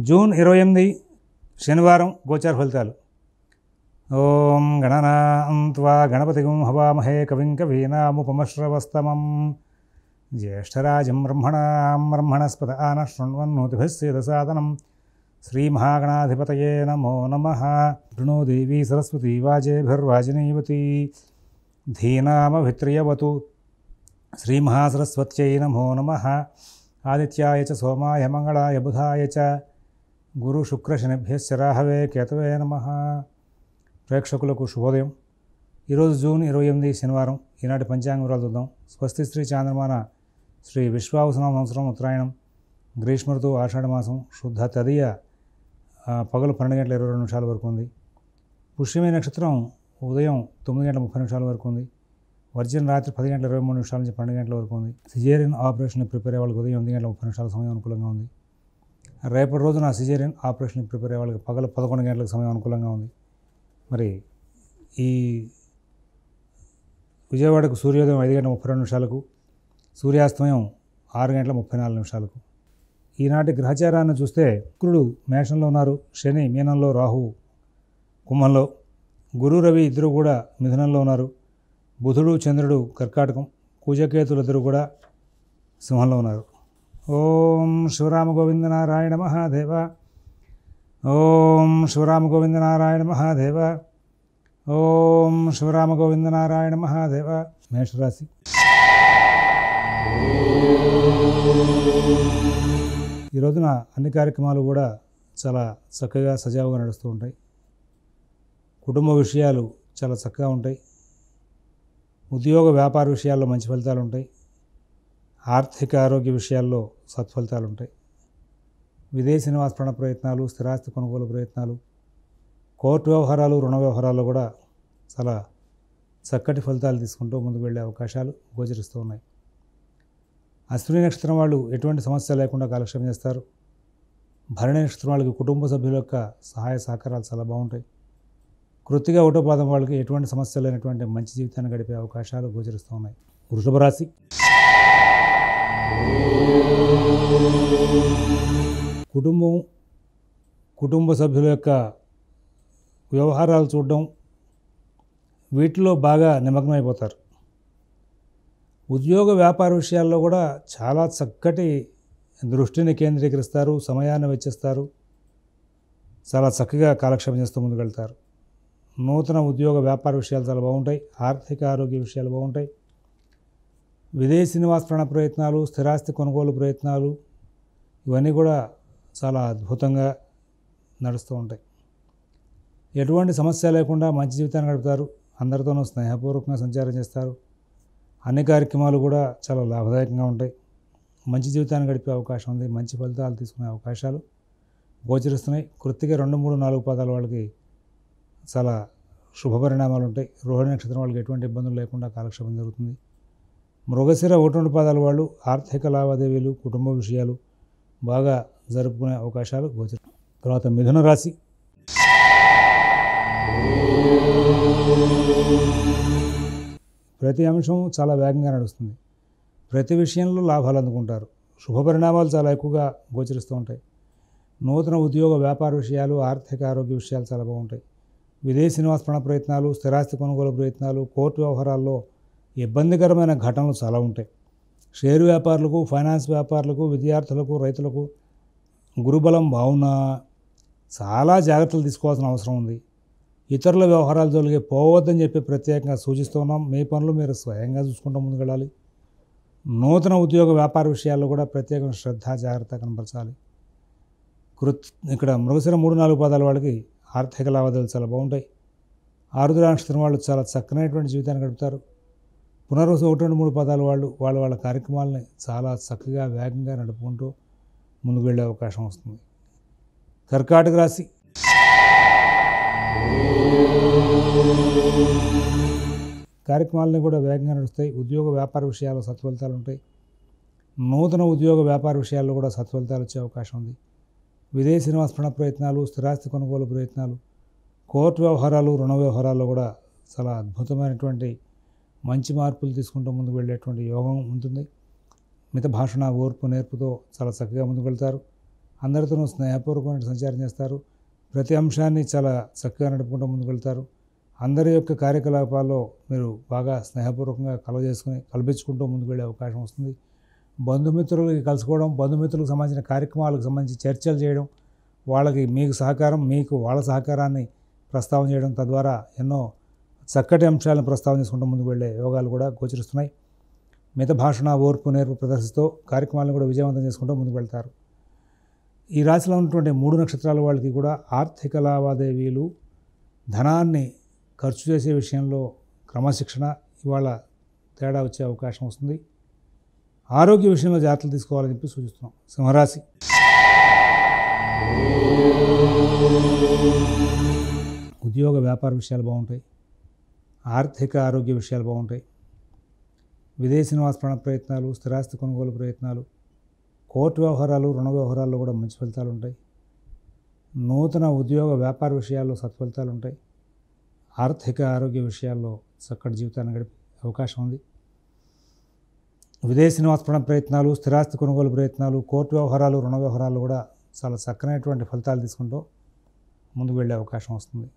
June 28 శనివారం గోచార ఫలితాలు. ఓం గణనాం త్వా గణపతిగం హవామహే కవిం కవీనాముపమశ్రవస్తమం జ్యేష్ఠరాజం బ్రహ్మణస్పద ఆనః శృణ్వన్నోతిభిः సేదసాదనం శ్రీమహాగణాధిపతయే నమో నమః. శృణో దేవీ సరస్వతీ వాజేభిర్వాజినీవతి ధీనామభిత్రియవతు శ్రీమహాసరస్వత్యై నమో నమః. ఆదిత్యాయ చ సోమాయ మంగళాయ బుధాయ చ గురు శుక్ర శనిభ్యశ్చ రాహవే కేతవే నమః. ప్రేక్షకులకు శుభోదయం. ఈరోజు జూన్ 28 శనివారం. ఈనాటి పంచాంగ వివరాలు చూద్దాం. స్వస్తి శ్రీ చాంద్రమాన శ్రీ విశ్వావసునామ సంవత్సరం ఉత్తరాయణం, గ్రీష్మ ఋతువు ఆషాఢమాసం, శుద్ధ తదియ పగలు 12:22 వరకు ఉంది. పుష్యమి నక్షత్రం ఉదయం 9:30 వరకు ఉంది. వర్జన్ రాత్రి 10:23 నుంచి 12 వరకు ఉంది. సిజేరియన్ ఆపరేషన్ ప్రిపేర్ అయ్యే వాళ్ళకి ఉదయం 8:30 సమయం అనుకూలంగా ఉంది. రేపటి రోజున సిజేరియన్ ఆపరేషన్ ప్రిపేర్ అయ్యే వాళ్ళకి పగలు 11 గంటలకు సమయం అనుకూలంగా ఉంది. మరి ఈ విజయవాడకు సూర్యోదయం 5:32, సూర్యాస్తమయం 6:34. ఈనాటి గ్రహచారాన్ని చూస్తే శుక్రుడు మేషంలో ఉన్నారు, శని మీనంలో, రాహు కుంభంలో, గురు రవి ఇద్దరు కూడా మిథునంలో ఉన్నారు, బుధుడు చంద్రుడు కర్కాటకం, కుజకేతులు ఇద్దరు కూడా సింహంలో ఉన్నారు. ఓం శివరామ గోవింద నారాయణ మహాదేవ. ఓం శివరామ గోవింద నారాయణ మహాదేవ. ఓం శివరామ గోవింద నారాయణ మహాదేవ. మేషరాశి. ఈ రోజున అన్ని కార్యక్రమాలు కూడా చాలా చక్కగా సజావుగా నడుస్తూ ఉంటాయి. కుటుంబ విషయాలు చాలా చక్కగా ఉంటాయి. ఉద్యోగ వ్యాపార విషయాల్లో మంచి ఫలితాలు ఉంటాయి. ఆర్థిక ఆరోగ్య విషయాల్లో సత్ఫలితాలు ఉంటాయి. విదేశీ నివాస ప్రయత్నాలు, స్థిరాస్తి కొనుగోలు ప్రయత్నాలు, కోర్టు వ్యవహారాలు, రుణ వ్యవహారాల్లో కూడా చాలా చక్కటి ఫలితాలు తీసుకుంటూ ముందుకు వెళ్ళే అవకాశాలు గోచరిస్తూ ఉన్నాయి. అశ్విని నక్షత్రం వాళ్ళు ఎటువంటి సమస్య లేకుండా కాలక్షేపం చేస్తారు. భరణి నక్షత్రం వాళ్ళకి కుటుంబ సభ్యుల యొక్క సహాయ సహకారాలు చాలా బాగుంటాయి. కృత్తిక ఒకటో పాదం వాళ్ళకి ఎటువంటి సమస్య లేనటువంటి మంచి జీవితాన్ని గడిపే అవకాశాలు గోచరిస్తూ ఉన్నాయి. వృషభ రాశి. కుటుంబ సభ్యుల యొక్క వ్యవహారాలు చూడడం, వీటిలో బాగా నిమగ్నమైపోతారు. ఉద్యోగ వ్యాపార విషయాల్లో కూడా చాలా చక్కటి దృష్టిని కేంద్రీకరిస్తారు, సమయాన్ని వెచ్చిస్తారు, చాలా చక్కగా కాలక్షేపం చేస్తూ ముందుకు వెళ్తారు. నూతన ఉద్యోగ వ్యాపార విషయాలు చాలా బాగుంటాయి. ఆర్థిక ఆరోగ్య విషయాలు బాగుంటాయి. విదేశీ నివాస ప్రయత్నాలు, స్థిరాస్తి కొనుగోలు ప్రయత్నాలు ఇవన్నీ కూడా చాలా అద్భుతంగా నడుస్తూ ఉంటాయి. ఎటువంటి సమస్య లేకుండా మంచి జీవితాన్ని గడుపుతారు. అందరితోనూ స్నేహపూర్వకంగా సంచారం చేస్తారు. అన్ని కార్యక్రమాలు కూడా చాలా లాభదాయకంగా ఉంటాయి. మంచి జీవితాన్ని గడిపే అవకాశం ఉంది. మంచి ఫలితాలు తీసుకునే అవకాశాలు గోచరిస్తున్నాయి. కృత్తిక 2, 3, 4 పాదాల వాళ్ళకి చాలా శుభ పరిణామాలు ఉంటాయి. రోహిణి నక్షత్రం వాళ్ళకి ఎటువంటి ఇబ్బందులు లేకుండా కాలక్షేపం జరుగుతుంది. మృగశిర 1, 2 పాదాల వాళ్ళు ఆర్థిక లావాదేవీలు, కుటుంబ విషయాలు బాగా జరుపుకునే అవకాశాలు గోచరం. తర్వాత మిథున రాశి. ప్రతి అంశం చాలా వేగంగా నడుస్తుంది. ప్రతి విషయంలో లాభాలు అందుకుంటారు. శుభ పరిణామాలు చాలా ఎక్కువగా గోచరిస్తూ ఉంటాయి. నూతన ఉద్యోగ వ్యాపార విషయాలు, ఆర్థిక ఆరోగ్య విషయాలు చాలా బాగుంటాయి. విదేశీ నివాస ప్రయత్నాలు, స్థిరాస్తి కొనుగోలు ప్రయత్నాలు, కోర్టు వ్యవహారాల్లో ఇబ్బందికరమైన ఘటనలు చాలా ఉంటాయి. షేరు వ్యాపారులకు, ఫైనాన్స్ వ్యాపారులకు, విద్యార్థులకు, రైతులకు గురుబలం బాగున్నా చాలా జాగ్రత్తలు తీసుకోవాల్సిన అవసరం ఉంది. ఇతరుల వ్యవహారాలు జోలికి పోవద్దని చెప్పి ప్రత్యేకంగా సూచిస్తున్నాం. మీ పనులు మీరు స్వయంగా చూసుకుంటూ ముందుకెళ్ళాలి. నూతన ఉద్యోగ వ్యాపార విషయాల్లో కూడా ప్రత్యేకమైన శ్రద్ధ, జాగ్రత్త కనపరచాలి. ఇక్కడ మృగశిర 3, 4 పాదాల వాళ్ళకి ఆర్థిక లావాదేవీలు చాలా బాగుంటాయి. ఆరుద్ర నక్షత్రం వాళ్ళు చాలా చక్కనైనటువంటి జీవితాన్ని గడుపుతారు. పునర్వసు 1, 2, 3 పాదాల వాళ్ళు వాళ్ళ కార్యక్రమాలని చాలా చక్కగా వేగంగా నడుపుకుంటూ ముందుకు వెళ్ళే అవకాశం వస్తుంది. కర్కాటక రాశి. కార్యక్రమాలని కూడా వేగంగా నడుస్తాయి. ఉద్యోగ వ్యాపార విషయాల్లో సత్ఫలితాలు ఉంటాయి. నూతన ఉద్యోగ వ్యాపార విషయాల్లో కూడా సత్ఫలితాలు వచ్చే అవకాశం ఉంది. విదేశీ నివాస ప్రయత్నాలు, స్థిరాస్తి కొనుగోలు ప్రయత్నాలు, కోర్టు వ్యవహారాలు, రుణ వ్యవహారాల్లో కూడా చాలా అద్భుతమైనటువంటి మంచి మార్పులు తీసుకుంటూ ముందుకు వెళ్ళేటువంటి యోగం ఉంటుంది. మిత భాషణ, ఓర్పు, నేర్పుతో చాలా చక్కగా ముందుకు వెళ్తారు. అందరితోనూ స్నేహపూర్వకమైన సంచారం చేస్తారు. ప్రతి అంశాన్ని చాలా చక్కగా నడుపుకుంటూ ముందుకు వెళ్తారు. అందరి యొక్క కార్యకలాపాల్లో మీరు బాగా స్నేహపూర్వకంగా కల్పించుకుంటూ ముందుకు వెళ్ళే అవకాశం వస్తుంది. బంధుమిత్రులకి కలుసుకోవడం, బంధుమిత్రులకు సంబంధించిన కార్యక్రమాలకు సంబంధించి చర్చలు చేయడం, వాళ్ళకి మీకు సహకారం, మీకు వాళ్ళ సహకారాన్ని ప్రస్తావన చేయడం, తద్వారా ఎన్నో చక్కటి అంశాలను ప్రస్తావన చేసుకుంటూ ముందుకు వెళ్ళే యోగాలు కూడా గోచరిస్తున్నాయి. మిత భాషణ, ఓర్పు, నేర్పు ప్రదర్శిస్తూ కార్యక్రమాలను కూడా విజయవంతం చేసుకుంటూ ముందుకు వెళ్తారు. ఈ రాశిలో ఉన్నటువంటి 3 నక్షత్రాల వాళ్ళకి కూడా ఆర్థిక లావాదేవీలు, ధనాన్ని ఖర్చు చేసే విషయంలో క్రమశిక్షణ ఇవాళ తేడా వచ్చే అవకాశం వస్తుంది. ఆరోగ్య విషయంలో జాగ్రత్తలు తీసుకోవాలని చెప్పి సూచిస్తున్నాం. సింహరాశి. ఉద్యోగ వ్యాపార విషయాలు బాగుంటాయి. ఆర్థిక ఆరోగ్య విషయాలు బాగుంటాయి. విదేశీ నివాస ప్రయత్నాలు, స్థిరాస్తి కొనుగోలు ప్రయత్నాలు, కోర్టు వ్యవహారాలు, రుణ వ్యవహారాల్లో కూడా మంచి ఫలితాలు ఉంటాయి. నూతన ఉద్యోగ వ్యాపార విషయాల్లో సత్ఫలితాలు ఉంటాయి. ఆర్థిక ఆరోగ్య విషయాల్లో చక్కటి జీవితాన్ని గడిపే అవకాశం ఉంది. విదేశీ నివాస ప్రయత్నాలు, స్థిరాస్తి కొనుగోలు ప్రయత్నాలు, కోర్టు వ్యవహారాలు, రుణ వ్యవహారాలు కూడా చాలా చక్కనైనటువంటి ఫలితాలు తీసుకుంటూ ముందుకు వెళ్ళే అవకాశం వస్తుంది.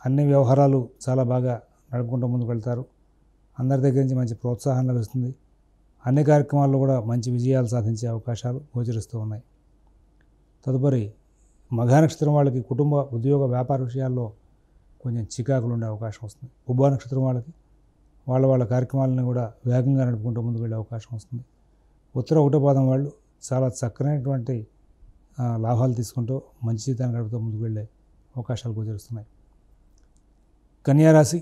అన్ని వ్యవహారాలు చాలా బాగా నడుపుకుంటూ ముందుకు వెళ్తారు. అందరి దగ్గర నుంచి మంచి ప్రోత్సాహం లభిస్తుంది. అన్ని కార్యక్రమాల్లో కూడా మంచి విజయాలు సాధించే అవకాశాలు గోచరిస్తూ ఉన్నాయి. తదుపరి మఘా నక్షత్రం వాళ్ళకి కుటుంబ, ఉద్యోగ, వ్యాపార విషయాల్లో కొంచెం చికాకులు ఉండే అవకాశం వస్తుంది. ఉభా నక్షత్రం వాళ్ళకి వాళ్ళ కార్యక్రమాలను కూడా వేగంగా నడుపుకుంటూ ముందుకు వెళ్ళే అవకాశం వస్తుంది. ఉత్తర ఒకటో పాదం వాళ్ళు చాలా చక్కనైనటువంటి లాభాలు తీసుకుంటూ మంచి జీవితాన్ని గడుపుతూ ముందుకు వెళ్ళే అవకాశాలు గోచరిస్తున్నాయి. కన్యారాశి.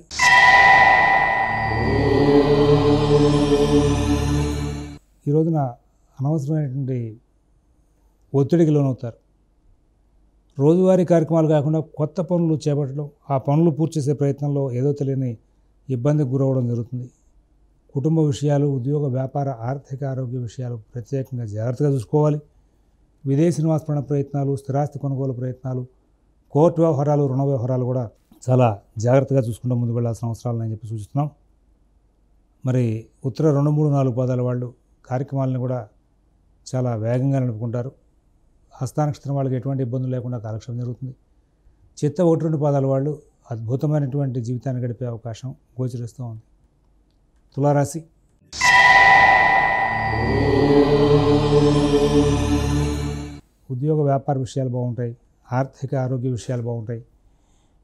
ఈ రోజున అనవసరమైనటువంటి ఒత్తిడికి లోనవుతారు. రోజువారీ కార్యక్రమాలు కాకుండా కొత్త పనులు చేపట్టడం, ఆ పనులు పూర్తి చేసే ప్రయత్నంలో ఏదో తెలియని ఇబ్బందికి గురవడం జరుగుతుంది. కుటుంబ విషయాలు, ఉద్యోగ, వ్యాపార, ఆర్థిక ఆరోగ్య విషయాలు ప్రత్యేకంగా జాగ్రత్తగా చూసుకోవాలి. విదేశీ నివాస ప్రయత్నాలు, స్థిరాస్తి కొనుగోలు ప్రయత్నాలు, కోర్టు వ్యవహారాలు, రుణ వ్యవహారాలు కూడా చాలా జాగ్రత్తగా చూసుకుంటూ ముందుకు వెళ్ళాల్సిన అవసరాలు అని చెప్పి సూచిస్తున్నాం. మరి ఉత్తర 2, 3, 4 పాదాల వాళ్ళు కార్యక్రమాలను కూడా చాలా వేగంగా నడుపుకుంటారు. హస్త నక్షత్రం వాళ్ళకి ఎటువంటి ఇబ్బందులు లేకుండా కాలక్షేపం జరుగుతుంది. చిత్త 1, 2 పాదాల వాళ్ళు అద్భుతమైనటువంటి జీవితాన్ని గడిపే అవకాశం గోచరిస్తూ ఉంది. తులారాశి. ఉద్యోగ వ్యాపార విషయాలు బాగుంటాయి. ఆర్థిక ఆరోగ్య విషయాలు బాగుంటాయి.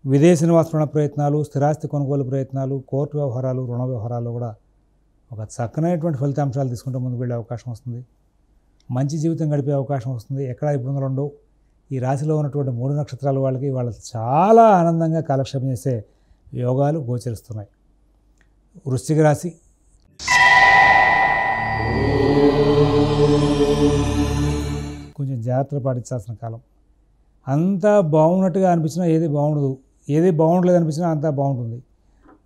విదేశీ నివాస ప్రయత్నాలు, స్థిరాస్తి కొనుగోలు ప్రయత్నాలు, కోర్టు వ్యవహారాలు, రుణ వ్యవహారాల్లో కూడా ఒక చక్కనైనటువంటి ఫలితాంశాలు తీసుకుంటూ ముందుకు వెళ్ళే అవకాశం వస్తుంది. మంచి జీవితం గడిపే అవకాశం వస్తుంది. ఎక్కడా ఇబ్బందులు ఉండవు. ఈ రాశిలో ఉన్నటువంటి 3 నక్షత్రాల వాళ్ళకి వాళ్ళు చాలా ఆనందంగా కాలక్షేపం చేసే యోగాలు గోచరిస్తున్నాయి. వృశ్చిక రాశి. కొంచెం జాగ్రత్తలు పాటించాల్సిన కాలం. అంతా బాగున్నట్టుగా అనిపించినా ఏది బాగుండదు, ఏది బాగుండలేదు అనిపించినా అంతా బాగుంటుంది.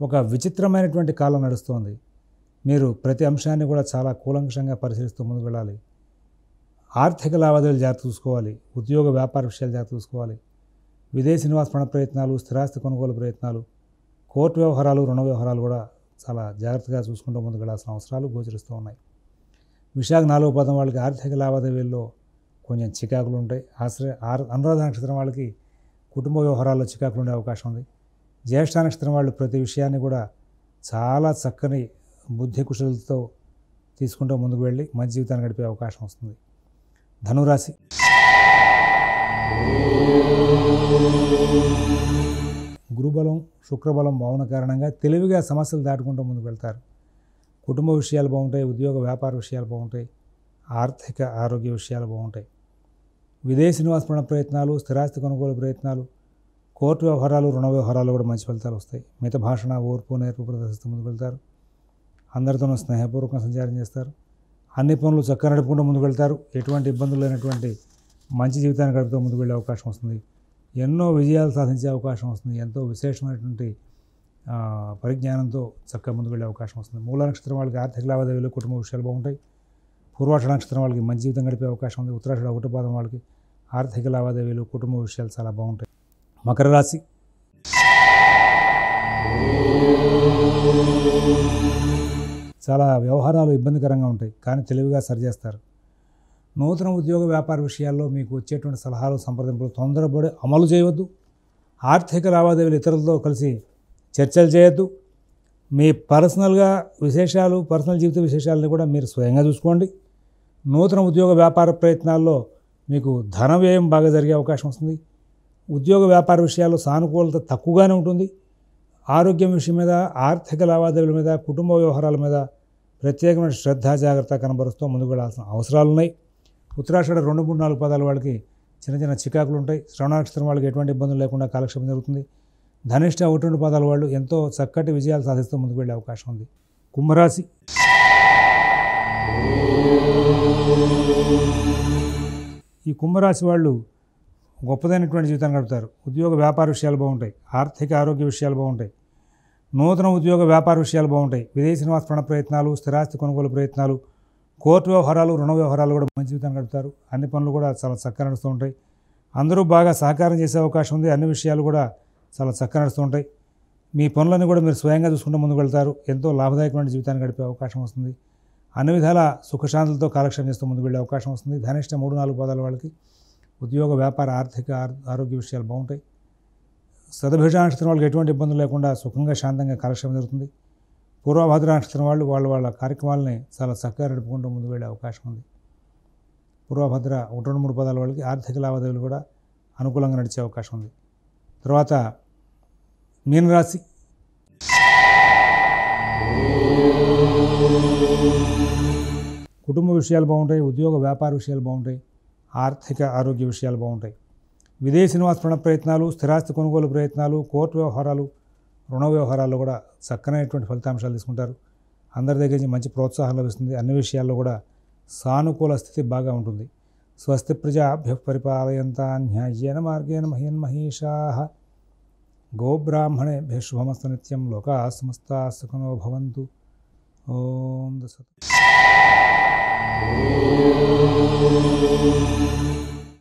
ఒక విచిత్రమైనటువంటి కాలం నడుస్తుంది. మీరు ప్రతి అంశాన్ని కూడా చాలా కూలంకషంగా పరిశీలిస్తూ ముందుకు వెళ్ళాలి. ఆర్థిక లావాదేవీలు జాగ్రత్త చూసుకోవాలి. ఉద్యోగ వ్యాపార విషయాలు జాగ్రత్త చూసుకోవాలి. విదేశీ నివాస ప్రయత్నాలు, స్థిరాస్తి కొనుగోలు ప్రయత్నాలు, కోర్టు వ్యవహారాలు, రుణ వ్యవహారాలు కూడా చాలా జాగ్రత్తగా చూసుకుంటూ ముందుకు వెళ్ళాల్సిన అవసరాలు గోచరిస్తూ ఉన్నాయి. విశాఖ 4వ పాదం వాళ్ళకి ఆర్థిక లావాదేవీల్లో కొంచెం చికాకులు ఉంటాయి. అనురాధ నక్షత్రం వాళ్ళకి కుటుంబ వ్యవహారాల్లో చికాకులు ఉండే అవకాశం ఉంది. జ్యేష్ఠ నక్షత్రం వాళ్ళు ప్రతి విషయాన్ని కూడా చాలా చక్కని బుద్ధి కుశలతో తీసుకుంటూ ముందుకు వెళ్ళి మంచి జీవితాన్ని గడిపే అవకాశం వస్తుంది. ధనురాశి. గురుబలం, శుక్రబలం బాగున్న కారణంగా తెలివిగా సమస్యలు దాటుకుంటూ ముందుకు వెళ్తారు. కుటుంబ విషయాలు బాగుంటాయి. ఉద్యోగ వ్యాపార విషయాలు బాగుంటాయి. ఆర్థిక ఆరోగ్య విషయాలు బాగుంటాయి. విదేశీ నివాస ప్రయత్నాలు, స్థిరాస్తి కొనుగోలు ప్రయత్నాలు, కోర్టు వ్యవహారాలు, రుణ వ్యవహారాలు కూడా మంచి ఫలితాలు వస్తాయి. మిత భాషణ, ఓర్పు, నేర్పు ప్రదర్శిస్తూ ముందుకు వెళ్తారు. అందరితోనూ స్నేహపూర్వకంగా సంచారం చేస్తారు. అన్ని పనులు చక్కగా నడుపుకుంటూ ముందుకు వెళ్తారు. ఎటువంటి ఇబ్బందులు లేనటువంటి మంచి జీవితాన్ని గడుపుతూ ముందుకు వెళ్ళే అవకాశం వస్తుంది. ఎన్నో విజయాలు సాధించే అవకాశం వస్తుంది. ఎంతో విశేషమైనటువంటి పరిజ్ఞానంతో చక్కగా ముందుకు వెళ్ళే అవకాశం వస్తుంది. మూల నక్షత్రం వాళ్ళకి ఆర్థిక లావాదేవీలు, కుటుంబ విషయాలు బాగుంటాయి. పూర్వాషాఢ నక్షత్రం వాళ్ళకి మంచి జీవితం గడిపే అవకాశం ఉంది. ఉత్తరాషాఢ 1వ పాదం వాళ్ళకి ఆర్థిక లావాదేవీలు, కుటుంబ విషయాలు చాలా బాగుంటాయి. మకర రాశి. చాలా వ్యవహారాలు ఇబ్బందికరంగా ఉంటాయి, కానీ తెలివిగా సరిచేస్తారు. నూతన ఉద్యోగ వ్యాపార విషయాల్లో మీకు వచ్చేటువంటి సలహాలు సంప్రదింపులు తొందరపడి అమలు చేయవద్దు. ఆర్థిక లావాదేవీలు ఇతరులతో కలిసి చర్చలు చేయొద్దు. మీ పర్సనల్ జీవిత విశేషాలను కూడా మీరు స్వయంగా చూసుకోండి. నూతన ఉద్యోగ వ్యాపార ప్రయత్నాల్లో మీకు ధన వ్యయం బాగా జరిగే అవకాశం వస్తుంది. ఉద్యోగ వ్యాపార విషయాల్లో సానుకూలత తక్కువగానే ఉంటుంది. ఆరోగ్యం విషయం మీద, ఆర్థిక లావాదేవీల మీద, కుటుంబ వ్యవహారాల మీద ప్రత్యేకమైన శ్రద్ధ జాగ్రత్త కనబరుస్తూ ముందుకు వెళ్ళాల్సిన అవసరాలు ఉన్నాయి. ఉత్తరాషాఢ 2, 3, 4 పాదాల వాళ్ళకి చిన్న చిన్న చికాకులు ఉంటాయి. శ్రవణ నక్షత్రం వాళ్ళకి ఎటువంటి ఇబ్బందులు లేకుండా కాలక్షేపం జరుగుతుంది. ధనిష్ట 1, 2 పాదాల వాళ్ళు ఎంతో చక్కటి విజయాలు సాధిస్తూ ముందుకు వెళ్ళే అవకాశం ఉంది. కుంభరాశి. ఈ కుంభరాశి వాళ్ళు గొప్పదైనటువంటి జీవితాన్ని గడుపుతారు. ఉద్యోగ వ్యాపార విషయాలు బాగుంటాయి. ఆర్థిక ఆరోగ్య విషయాలు బాగుంటాయి. నూతన ఉద్యోగ వ్యాపార విషయాలు బాగుంటాయి. విదేశీ నివాస ప్రయత్నాలు, స్థిరాస్తి కొనుగోలు ప్రయత్నాలు, కోర్టు వ్యవహారాలు, రుణ వ్యవహారాలు కూడా మంచి జీవితాన్ని గడుపుతారు. అన్ని పనులు కూడా చాలా చక్కగా నడుస్తూ ఉంటాయి. అందరూ బాగా సహకారం చేసే అవకాశం ఉంది. అన్ని విషయాలు కూడా చాలా చక్కగా నడుస్తూ ఉంటాయి. మీ పనులన్నీ కూడా మీరు స్వయంగా చూసుకుంటూ ముందుకు వెళ్తారు. ఎంతో లాభదాయకమైన జీవితాన్ని గడిపే అవకాశం వస్తుంది. అన్ని విధాల సుఖశాంతులతో కాలక్షేపం చేస్తూ ముందుకు వెళ్ళే అవకాశం వస్తుంది. ధనిష్ట 3, 4 పాదాల వాళ్ళకి ఉద్యోగ వ్యాపార ఆర్థిక ఆరోగ్య విషయాలు బాగుంటాయి. శతభిష నక్షత్రం వాళ్ళకి ఎటువంటి ఇబ్బందులు లేకుండా సుఖంగా శాంతంగా కాలక్షేపం జరుగుతుంది. పూర్వభద్ర నక్షత్రం వాళ్ళు వాళ్ళ కార్యక్రమాలని చాలా చక్కగా నడుపుకుంటూ ముందుకు వెళ్ళే అవకాశం ఉంది. పూర్వభద్ర 1, 2, 3 పాదాల వాళ్ళకి ఆర్థిక లావాదేవీలు కూడా అనుకూలంగా నడిచే అవకాశం ఉంది. తర్వాత మీనరాశి. కుటుంబ విషయాలు బాగుంటాయి. ఉద్యోగ వ్యాపార విషయాలు బాగుంటాయి. ఆర్థిక ఆరోగ్య విషయాలు బాగుంటాయి. విదేశీ నివాస ప్రయత్నాలు, స్థిరాస్తి కొనుగోలు ప్రయత్నాలు, కోర్టు వ్యవహారాలు, రుణ వ్యవహారాల్లో కూడా చక్కనైనటువంటి ఫలితాంశాలు తీసుకుంటారు. అందరి దగ్గర నుంచి మంచి ప్రోత్సాహం లభిస్తుంది. అన్ని విషయాల్లో కూడా సానుకూల స్థితి బాగా ఉంటుంది. స్వస్తి ప్రజాభ్యః పరిపాలయంతాం న్యాయేన మార్గేణ మహీన్ మహీషాః గోబ్రాహ్మణేభ్యః శుభమస్తు నిత్యం. లోకాః సమస్తాః సుఖినో భవంతు. ఓం తత్సత్.